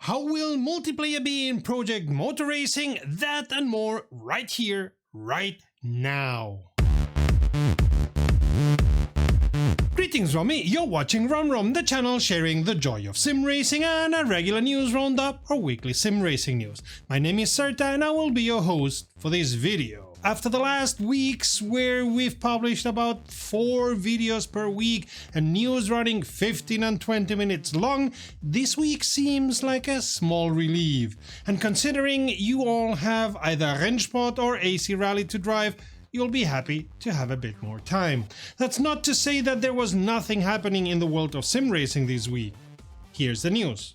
How will multiplayer be in Project Motor Racing? That and more right here, right now. Greetings Romy, you're watching RomWrom, the channel sharing the joy of sim racing and a regular news roundup or weekly sim racing news. My name is Serta and I will be your host for this video. After the last weeks where we've published about 4 videos per week and news running 15 and 20 minutes long, this week seems like a small relief. And considering you all have either Rennsport or AC Rally to drive, you'll be happy to have a bit more time. That's not to say that there was nothing happening in the world of sim racing this week. Here's the news.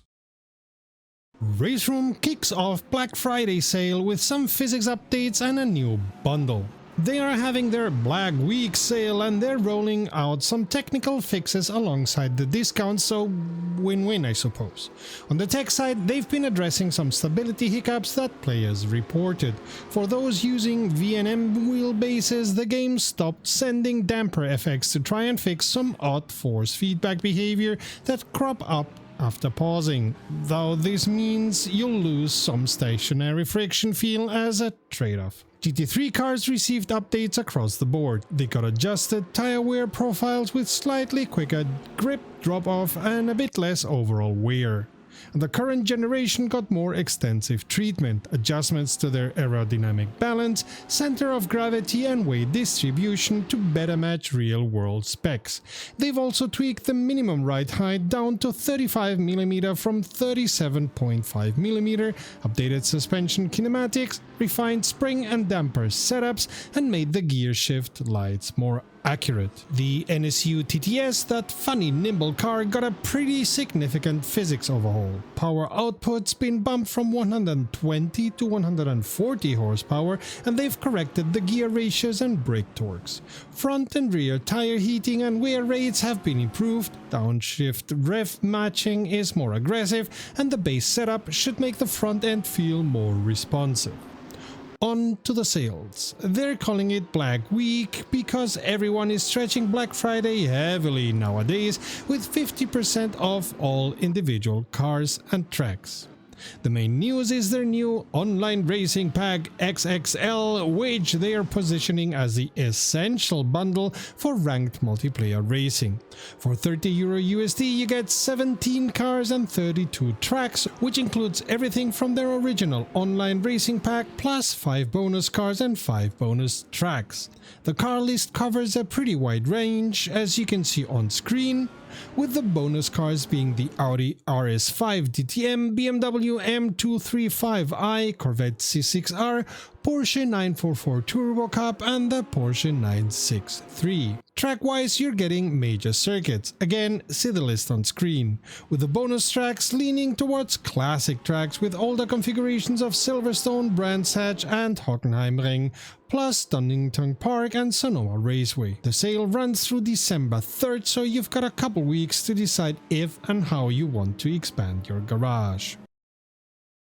RaceRoom kicks off Black Friday sale with some physics updates and a new bundle. They are having their Black Week sale and they're rolling out some technical fixes alongside the discounts, so win-win I suppose. On the tech side, they've been addressing some stability hiccups that players reported. For those using VNM wheelbases, the game stopped sending damper effects to try and fix some odd force feedback behavior that crop up after pausing, though this means you'll lose some stationary friction feel as a trade-off. GT3 cars received updates across the board. They got adjusted tire wear profiles with slightly quicker grip drop-off and a bit less overall wear. And the current generation got more extensive treatment, adjustments to their aerodynamic balance, center of gravity and weight distribution to better match real-world specs. They've also tweaked the minimum ride height down to 35mm from 37.5mm, updated suspension kinematics, refined spring and damper setups, and made the gear shift lights more accurate. The NSU TTS, that funny nimble car, got a pretty significant physics overhaul. Power output's been bumped from 120 to 140 horsepower and they've corrected the gear ratios and brake torques. Front and rear tire heating and wear rates have been improved, downshift rev matching is more aggressive and the base setup should make the front end feel more responsive. On to the sales. They're calling it Black Week because everyone is stretching Black Friday heavily nowadays with 50% off all individual cars and tracks. The main news is their new online racing pack XXL, which they are positioning as the essential bundle for ranked multiplayer racing. For €30 USD you get 17 cars and 32 tracks, which includes everything from their original online racing pack plus 5 bonus cars and 5 bonus tracks. The car list covers a pretty wide range, as you can see on screen, with the bonus cars being the Audi RS5 DTM, BMW M235i, Corvette C6R, Porsche 944 Turbo Cup and the Porsche 963. Track-wise, you're getting major circuits. Again, see the list on screen, with the bonus tracks leaning towards classic tracks with older configurations of Silverstone, Brands Hatch and Hockenheimring, plus Donington Park and Sonoma Raceway. The sale runs through December 3rd, so you've got a couple weeks to decide if and how you want to expand your garage.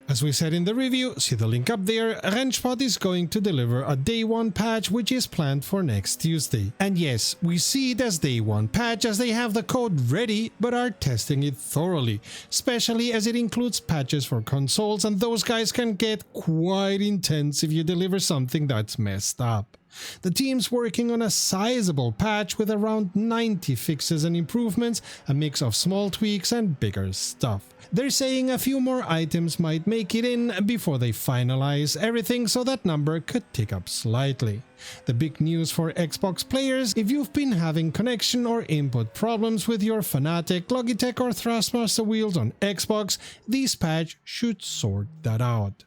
As we said in the review, see the link up there, Rennsport is going to deliver a Day 1 patch which is planned for next Tuesday. And yes, we see it as Day 1 patch as they have the code ready but are testing it thoroughly, especially as it includes patches for consoles and those guys can get quite intense if you deliver something that's messed up. The team's working on a sizable patch with around 90 fixes and improvements, a mix of small tweaks and bigger stuff. They're saying a few more items might make it in before they finalize everything, so that number could tick up slightly. The big news for Xbox players: if you've been having connection or input problems with your Fanatec, Logitech or Thrustmaster wheels on Xbox, this patch should sort that out.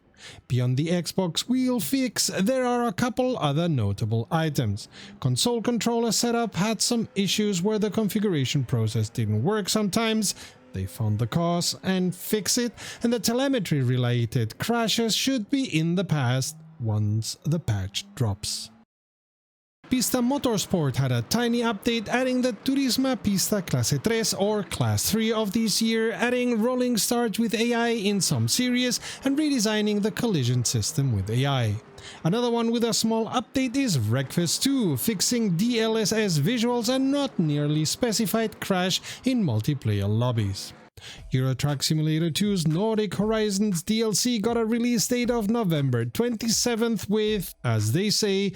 Beyond the Xbox wheel fix, there are a couple other notable items. Console controller setup had some issues where the configuration process didn't work sometimes. They found the cause and fixed it, and the telemetry related crashes should be in the past once the patch drops. Pista Motorsport had a tiny update, adding the Turismo Pista Clase 3 or Class 3 of this year, adding rolling starts with AI in some series and redesigning the collision system with AI. Another one with a small update is Wreckfest 2, fixing DLSS visuals and not nearly specified crash in multiplayer lobbies. Euro Truck Simulator 2's Nordic Horizons DLC got a release date of November 27th with, as they say,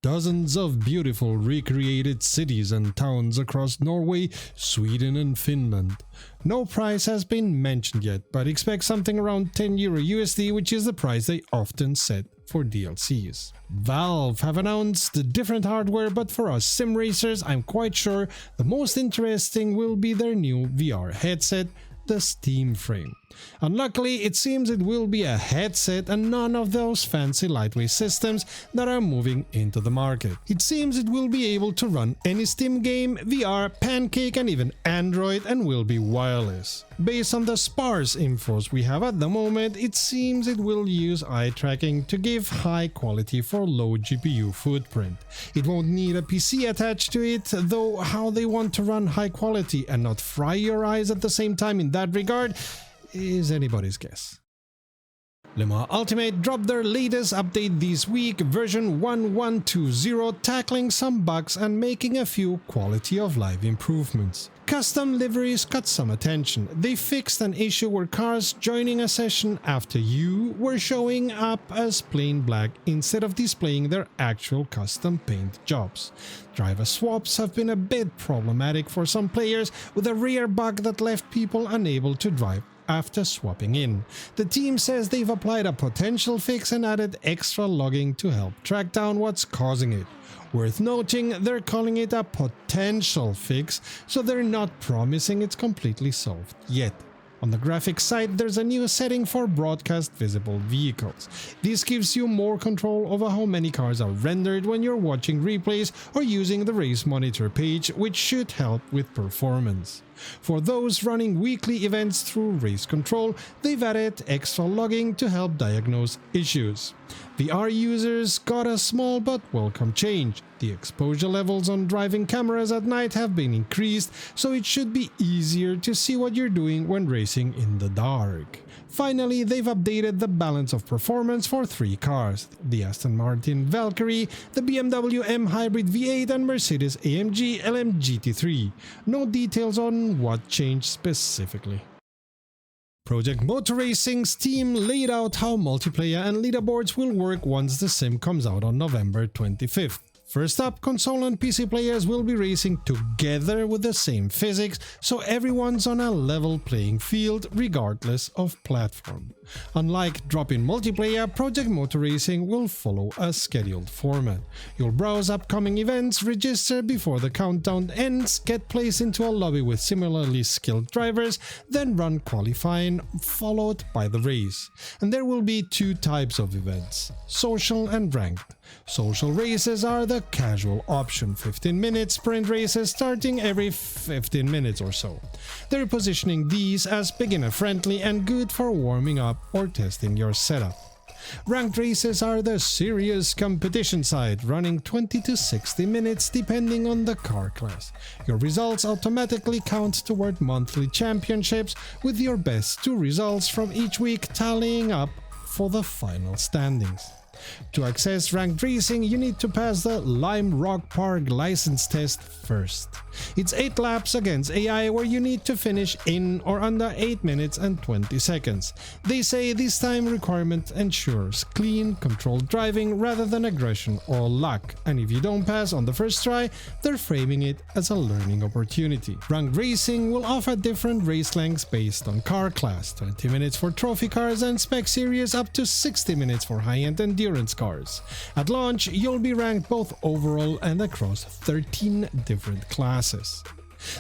dozens of beautiful recreated cities and towns across Norway, Sweden and Finland. No price has been mentioned yet, but expect something around €10 USD, which is the price they often set for DLCs. Valve have announced different hardware, but for us sim racers, I'm quite sure the most interesting will be their new VR headset, the Steam Frame. Unluckily, it seems it will be a headset and none of those fancy lightweight systems that are moving into the market. It seems it will be able to run any Steam game, VR, Pancake and even Android, and will be wireless. Based on the sparse infos we have at the moment, it seems it will use eye tracking to give high quality for low GPU footprint. It won't need a PC attached to it, though how they want to run high quality and not fry your eyes at the same time in that regard is anybody's guess. Le Mans Ultimate dropped their latest update this week, version 1120, tackling some bugs and making a few quality of life improvements. Custom liveries got some attention. They fixed an issue where cars joining a session after you were showing up as plain black instead of displaying their actual custom paint jobs. Driver swaps have been a bit problematic for some players, with a rare bug that left people unable to drive after swapping in. The team says they've applied a potential fix and added extra logging to help track down what's causing it. Worth noting, they're calling it a potential fix, so they're not promising it's completely solved yet. On the graphics side, there's a new setting for broadcast visible vehicles. This gives you more control over how many cars are rendered when you're watching replays or using the race monitor page, which should help with performance. For those running weekly events through Race Control, they've added extra logging to help diagnose issues. VR users got a small but welcome change. The exposure levels on driving cameras at night have been increased, so it should be easier to see what you're doing when racing in the dark. Finally, they've updated the balance of performance for 3 cars: the Aston Martin Valkyrie, the BMW M Hybrid V8 and Mercedes AMG LM GT3. No details on what changed specifically. Project Motor Racing's team laid out how multiplayer and leaderboards will work once the sim comes out on November 25th. First up, console and PC players will be racing together with the same physics, so everyone's on a level playing field regardless of platform. Unlike drop-in multiplayer, Project Motor Racing will follow a scheduled format. You'll browse upcoming events, register before the countdown ends, get placed into a lobby with similarly skilled drivers, then run qualifying, followed by the race. And there will be 2 types of events: social and ranked. Social races are the casual option, 15-minute sprint races starting every 15 minutes or so. They're positioning these as beginner-friendly and good for warming up or testing your setup. Ranked races are the serious competition side, running 20 to 60 minutes depending on the car class. Your results automatically count toward monthly championships, with your best 2 results from each week tallying up for the final standings. To access ranked racing, you need to pass the Lime Rock Park license test first. It's 8 laps against AI where you need to finish in or under 8 minutes and 20 seconds. They say this time requirement ensures clean, controlled driving rather than aggression or luck, and if you don't pass on the first try, they're framing it as a learning opportunity. Ranked racing will offer different race lengths based on car class, 20 minutes for trophy cars and spec series up to 60 minutes for high-end endurance cars. At launch, you'll be ranked both overall and across 13 different classes.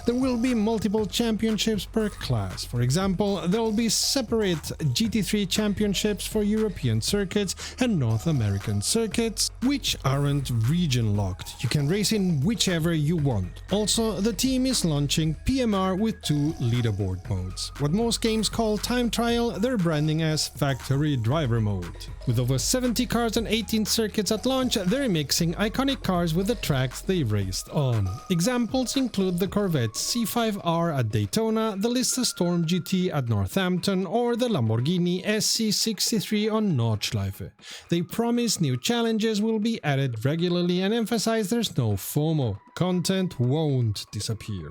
There will be multiple championships per class. For example, there will be separate GT3 championships for European circuits and North American circuits, which aren't region locked. You can race in whichever you want. Also, the team is launching PMR with 2 leaderboard modes. What most games call time trial, they're branding as factory driver mode. With over 70 cars and 18 circuits at launch, they're mixing iconic cars with the tracks they raced on. Examples include the Corvette C5R at Daytona, the Lista Storm GT at Northampton, or the Lamborghini SC63 on Nordschleife. They promise new challenges will be added regularly and emphasize there's no FOMO. Content won't disappear.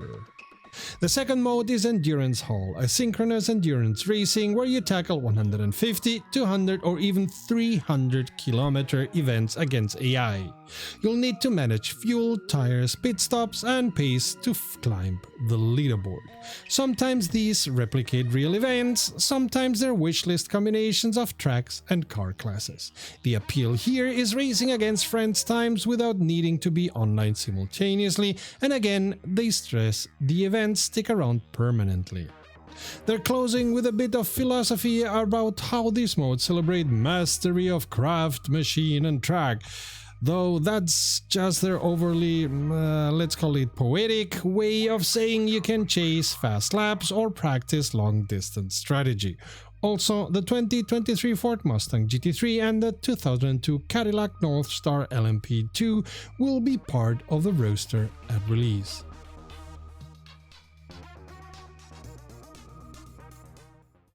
The second mode is Endurance Hall, a synchronous endurance racing where you tackle 150, 200 or even 300 kilometer events against AI. You'll need to manage fuel, tires, pit stops and pace to climb the leaderboard. Sometimes these replicate real events, sometimes they're wishlist combinations of tracks and car classes. The appeal here is racing against friends' times without needing to be online simultaneously, and again, they stress the events stick around permanently. They're closing with a bit of philosophy about how these modes celebrate mastery of craft, machine and track, though that's just their overly, let's call it poetic, way of saying you can chase fast laps or practice long-distance strategy. Also, the 2023 Ford Mustang GT3 and the 2002 Cadillac Northstar LMP2 will be part of the roster at release.